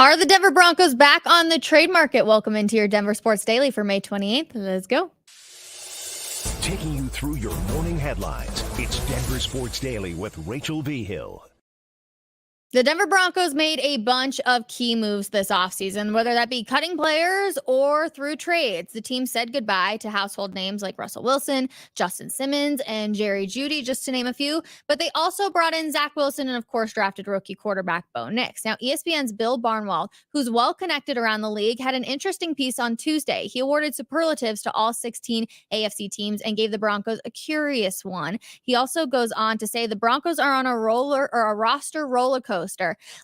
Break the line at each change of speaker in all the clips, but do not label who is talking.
Are the Denver Broncos back on the trade market? Welcome into your Denver Sports Daily for May 28th. Let's go.
Taking you through your morning headlines, it's Denver Sports Daily with Rachel Vigil.
The Denver Broncos made a bunch of key moves this offseason, whether that be cutting players or through trades. The team said goodbye to household names like Russell Wilson, Justin Simmons, and Jerry Jeudy, just to name a few. But they also brought in Zach Wilson and, of course, drafted rookie quarterback Bo Nix. Now, ESPN's Bill Barnwell, who's well connected around the league, had an interesting piece on Tuesday. He awarded superlatives to all 16 AFC teams and gave the Broncos a curious one. He also goes on to say the Broncos are on a roster roller coaster.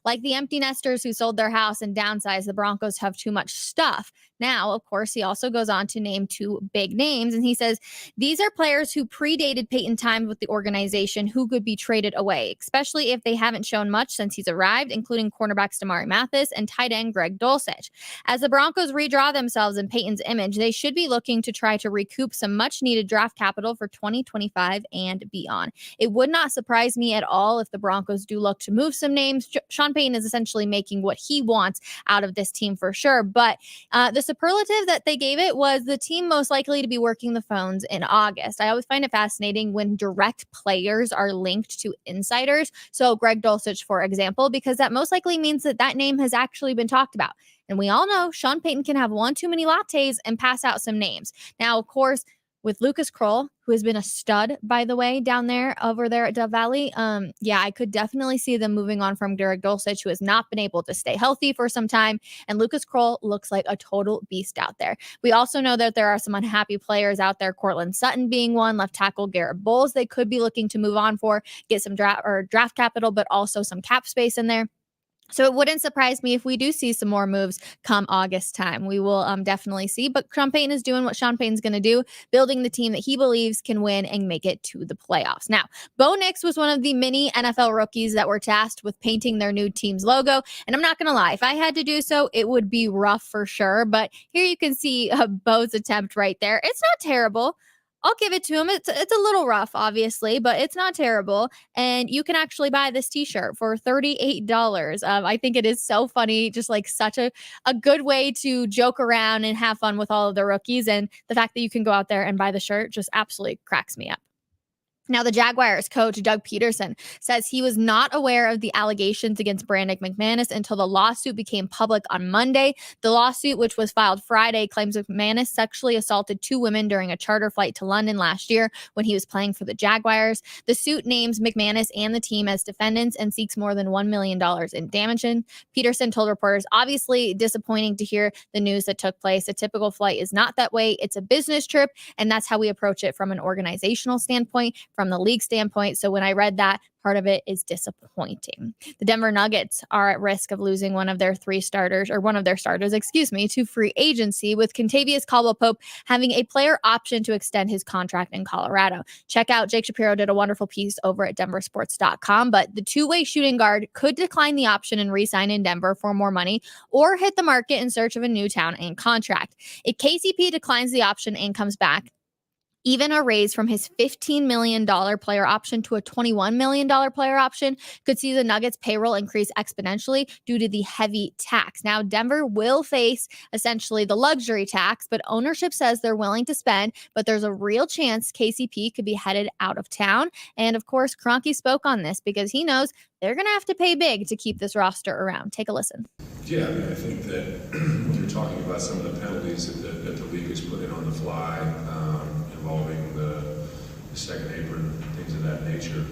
Like the empty nesters who sold their house and downsized, the Broncos have too much stuff. Now, of course, he also goes on to name two big names, and he says these are players who predated Peyton times with the organization who could be traded away, especially if they haven't shown much since he's arrived, including cornerbacks Damari Mathis and tight end Greg Dulcich. As the Broncos redraw themselves in Peyton's image, they should be looking to try to recoup some much-needed draft capital for 2025 and beyond. It would not surprise me at all if the Broncos do look to move some names. Sean Payton is essentially making what he wants out of this team for sure, but the superlative that they gave it was the team most likely to be working the phones in August. I always find it fascinating when direct players are linked to insiders. So Greg Dulcich, for example, because that most likely means that that name has actually been talked about. And we all know Sean Payton can have one too many lattes and pass out some names. Now, of course, with Lucas Kroll, who has been a stud, by the way, over there at Dove Valley. I could definitely see them moving on from Greg Dulcich, who has not been able to stay healthy for some time. And Lucas Kroll looks like a total beast out there. We also know that there are some unhappy players out there, Cortland Sutton being one, left tackle Garrett Bowles they could be looking to move on for, get some draft capital, but also some cap space in there. So it wouldn't surprise me if we do see some more moves come August time. We will definitely see. But Sean Payton is doing what Sean Payton's going to do, building the team that he believes can win and make it to the playoffs. Now, Bo Nix was one of the many NFL rookies that were tasked with painting their new team's logo. And I'm not going to lie, if I had to do so, it would be rough for sure. But here you can see Bo's attempt right there. It's not terrible. I'll give it to him. It's a little rough, obviously, but it's not terrible. And you can actually buy this t-shirt for $38. I think it is so funny, just like such a good way to joke around and have fun with all of the rookies. And the fact that you can go out there and buy the shirt just absolutely cracks me up. Now, the Jaguars coach, Doug Peterson, says he was not aware of the allegations against Brandon McManus until the lawsuit became public on Monday. The lawsuit, which was filed Friday, claims McManus sexually assaulted two women during a charter flight to London last year when he was playing for the Jaguars. The suit names McManus and the team as defendants and seeks more than $1 million in damages. Peterson told reporters, obviously disappointing to hear the news that took place. A typical flight is not that way. It's a business trip, and that's how we approach it from an organizational standpoint, from the league standpoint. So when I read that, part of it is disappointing. The Denver Nuggets are at risk of losing one of their starters, to free agency, with Kentavious Caldwell-Pope having a player option to extend his contract in Colorado. Check out Jake Shapiro did a wonderful piece over at denversports.com, but the two-way shooting guard could decline the option and re-sign in Denver for more money or hit the market in search of a new town and contract. If KCP declines the option and comes back, even a raise from his $15 million player option to a $21 million player option could see the Nuggets payroll increase exponentially due to the heavy tax. Now, Denver will face essentially the luxury tax, but ownership says they're willing to spend, but there's a real chance KCP could be headed out of town. And of course, Kroenke spoke on this because he knows they're going to have to pay big to keep this roster around. Take a listen.
Yeah, I think that when you're talking about some of the penalties that the league has put in on the fly, involving the second apron, things of that nature,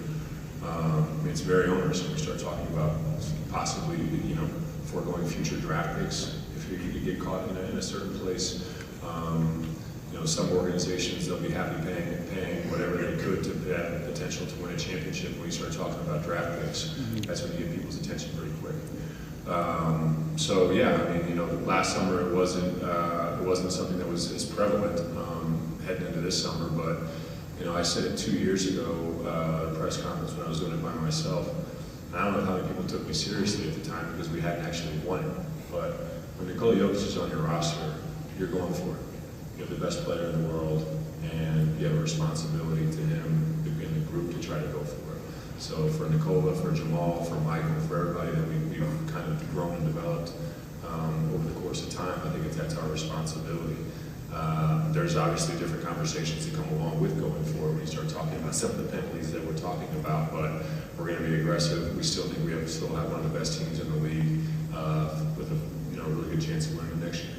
it's very onerous when we start talking about possibly, foregoing future draft picks if you get caught in a certain place. Some organizations, they'll be happy paying whatever they could to have the potential to win a championship. When you start talking about draft picks, that's when you get people's attention pretty quick. Last summer it wasn't something that was as prevalent heading into this summer, but I said it 2 years ago at a press conference when I was doing it by myself. And I don't know how many people took me seriously at the time because we hadn't actually won it. But when Nikola Jokic is on your roster, you're going for it. You're the best player in the world, and you have a responsibility to him and the group to try to go for it. So for Nicola, for Jamal, for Michael, for everybody that we've kind of grown and developed over the course of time, I think that's our responsibility. There's obviously different conversations that come along with going forward when you start talking about some of the penalties that we're talking about, but we're going to be aggressive. We still think we still have one of the best teams in the league with a really good chance of winning next year.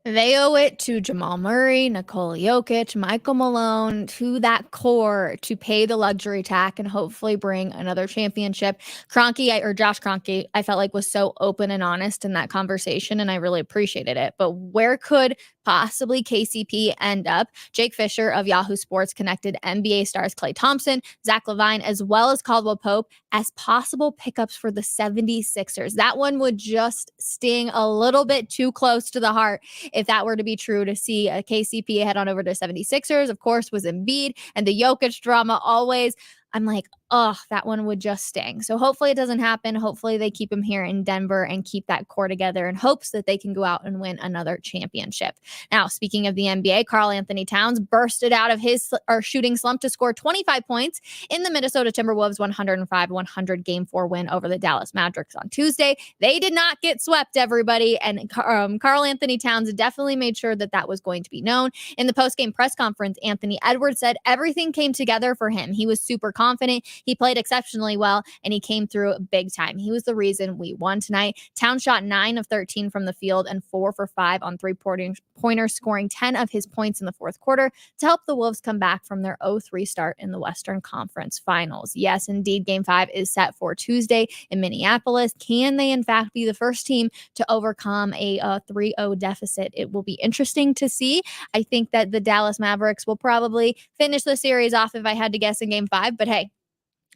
They owe it to Jamal Murray, Nikola Jokic, Michael Malone, to that core to pay the luxury tax and hopefully bring another championship. Josh Kroenke, I felt like was so open and honest in that conversation, and I really appreciated it. But where could possibly KCP end up? Jake Fisher of Yahoo Sports connected NBA stars Klay Thompson, Zach LaVine, as well as Caldwell Pope as possible pickups for the 76ers. That one would just sting a little bit too close to the heart if that were to be true, to see a KCP head on over to 76ers. Of course, was Embiid and the Jokic drama always. I'm like, oh, that one would just sting. So hopefully it doesn't happen. Hopefully they keep him here in Denver and keep that core together in hopes that they can go out and win another championship. Now, speaking of the NBA, Karl-Anthony Towns bursted out of his shooting slump to score 25 points in the Minnesota Timberwolves 105-100 Game 4 win over the Dallas Mavericks on Tuesday. They did not get swept, everybody, and Karl-Anthony Towns definitely made sure that that was going to be known. In the post-game press conference, Anthony Edwards said everything came together for him. He was super confident. He played exceptionally well, and he came through big time. He was the reason we won tonight. Towns shot 9 of 13 from the field and 4 for 5 on three-pointers, scoring 10 of his points in the fourth quarter to help the Wolves come back from their 0-3 start in the Western Conference Finals. Yes, indeed, Game 5 is set for Tuesday in Minneapolis. Can they, in fact, be the first team to overcome a 3-0 deficit? It will be interesting to see. I think that the Dallas Mavericks will probably finish the series off, if I had to guess, in Game 5, but hey,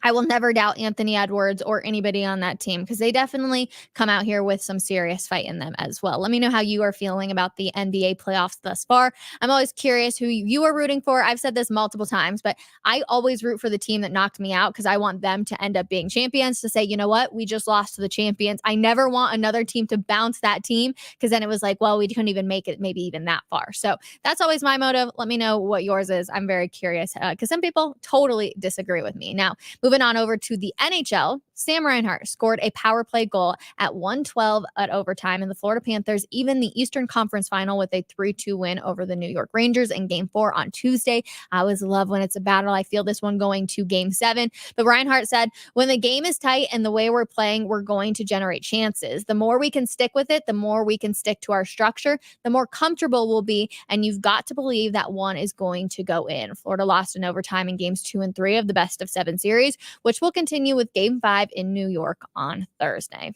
I will never doubt Anthony Edwards or anybody on that team because they definitely come out here with some serious fight in them as well. Let me know how you are feeling about the NBA playoffs thus far. I'm always curious who you are rooting for. I've said this multiple times, but I always root for the team that knocked me out because I want them to end up being champions, to say, you know what, we just lost to the champions. I never want another team to bounce that team because then it was like, well, we couldn't even make it maybe even that far. So that's always my motive. Let me know what yours is. I'm very curious because some people totally disagree with me. Now, moving on over to the NHL, Sam Reinhart scored a power play goal at 1:12 at overtime, and the Florida Panthers even the Eastern Conference Final with a 3-2 win over the New York Rangers in Game 4 on Tuesday. I always love when it's a battle. I feel this one going to Game 7. But Reinhart said, when the game is tight and the way we're playing, we're going to generate chances. The more we can stick with it, the more we can stick to our structure, the more comfortable we'll be, and you've got to believe that one is going to go in. Florida lost in overtime in Games 2 and 3 of the best of 7 series, which will continue with Game 5 in New York on Thursday.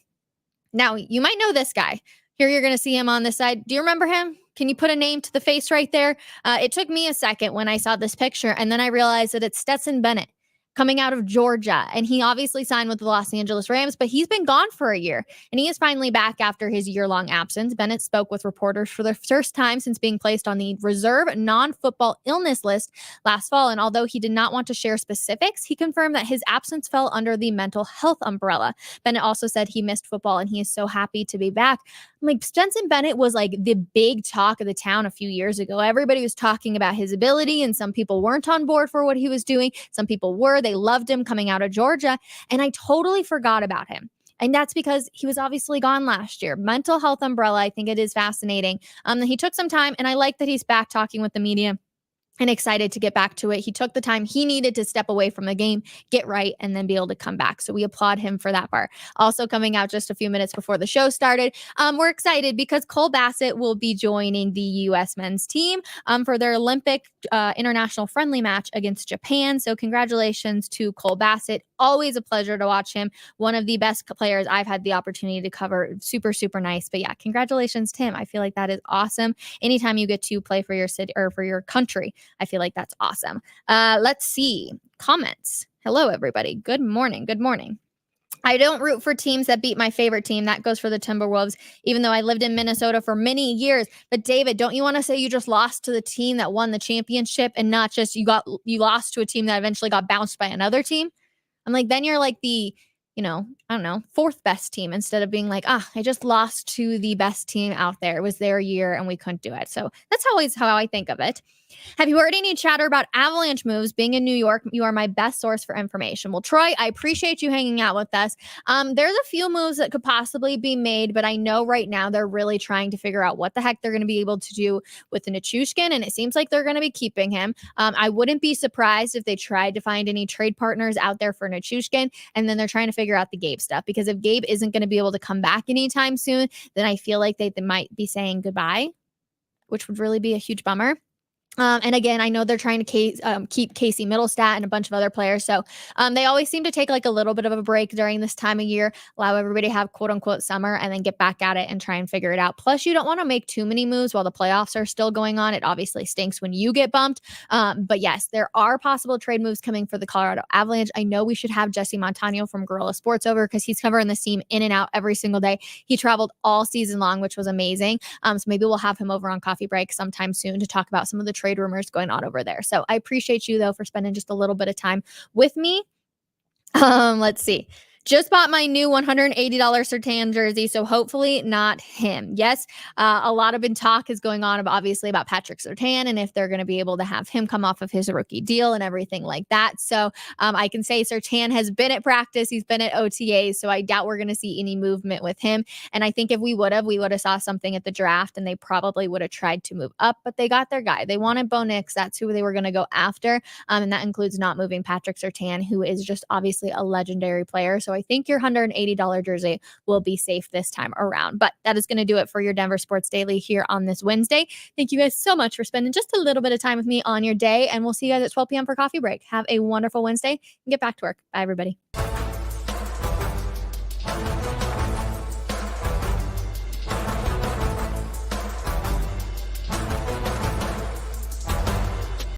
Now, you might know this guy. Here you're going to see him on this side. Do you remember him? Can you put a name to the face right there? It took me a second when I saw this picture, and then I realized that it's Stetson Bennett coming out of Georgia. And he obviously signed with the Los Angeles Rams, but he's been gone for a year. And he is finally back after his year-long absence. Bennett spoke with reporters for the first time since being placed on the reserve non-football illness list last fall. And although he did not want to share specifics, he confirmed that his absence fell under the mental health umbrella. Bennett also said he missed football and he is so happy to be back. Like, Stetson Bennett was like the big talk of the town a few years ago. Everybody was talking about his ability, and some people weren't on board for what he was doing. Some people were. They loved him coming out of Georgia, and I totally forgot about him. And that's because he was obviously gone last year. Mental health umbrella, I think it is fascinating. He took some time, and I like that he's back talking with the media and excited to get back to it. He took the time he needed to step away from the game, get right, and then be able to come back. So we applaud him for that part. Also coming out just a few minutes before the show started, we're excited because Cole Bassett will be joining the U.S. men's team for their Olympic international friendly match against Japan. So congratulations to Cole Bassett. Always a pleasure to watch him. One of the best players I've had the opportunity to cover. Super, super nice. But yeah, congratulations to him. I feel like that is awesome. Anytime you get to play for your city or for your country, I feel like that's awesome. Let's see. Comments. Hello, everybody. Good morning. Good morning. I don't root for teams that beat my favorite team. That goes for the Timberwolves, even though I lived in Minnesota for many years. But David, don't you want to say you just lost to the team that won the championship and not just you lost to a team that eventually got bounced by another team? I'm like, then you're like the, I don't know, fourth best team instead of being like, I just lost to the best team out there. It was their year and we couldn't do it. So that's always how I think of it. Have you heard any chatter about Avalanche moves? Being in New York, you are my best source for information. Well, Troy, I appreciate you hanging out with us. There's a few moves that could possibly be made, but I know right now they're really trying to figure out what the heck they're going to be able to do with the Nichushkin, and it seems like they're going to be keeping him. I wouldn't be surprised if they tried to find any trade partners out there for Nichushkin, and then they're trying to figure out the Gabe stuff, because if Gabe isn't going to be able to come back anytime soon, then I feel like they might be saying goodbye, which would really be a huge bummer. And again, I know they're trying to keep Casey Middlestat and a bunch of other players. So they always seem to take like a little bit of a break during this time of year, allow everybody to have quote unquote summer, and then get back at it and try and figure it out. Plus, you don't want to make too many moves while the playoffs are still going on. It obviously stinks when you get bumped. But yes, there are possible trade moves coming for the Colorado Avalanche. I know we should have Jesse Montano from Gorilla Sports over, because he's covering this team in and out every single day. He traveled all season long, which was amazing. So maybe we'll have him over on Coffee Break sometime soon to talk about some of the trade rumors going on over there. So I appreciate you though for spending just a little bit of time with me. Let's see. Just bought my new $180 Surtain jersey, so hopefully not him. Yes, a lot of talk is going on obviously about Patrick Surtain and if they're going to be able to have him come off of his rookie deal and everything like that. So I can say Surtain has been at practice. He's been at OTAs, so I doubt we're going to see any movement with him. And I think if we would have saw something at the draft, and they probably would have tried to move up, but they got their guy. They wanted Bo Nix. That's who they were going to go after. And that includes not moving Patrick Surtain, who is just obviously a legendary player. So I think your $180 jersey will be safe this time around. But that is going to do it for your Denver Sports Daily here on this Wednesday. Thank you guys so much for spending just a little bit of time with me on your day, and we'll see you guys at 12 p.m. for Coffee Break. Have a wonderful Wednesday and get back to work. Bye, everybody.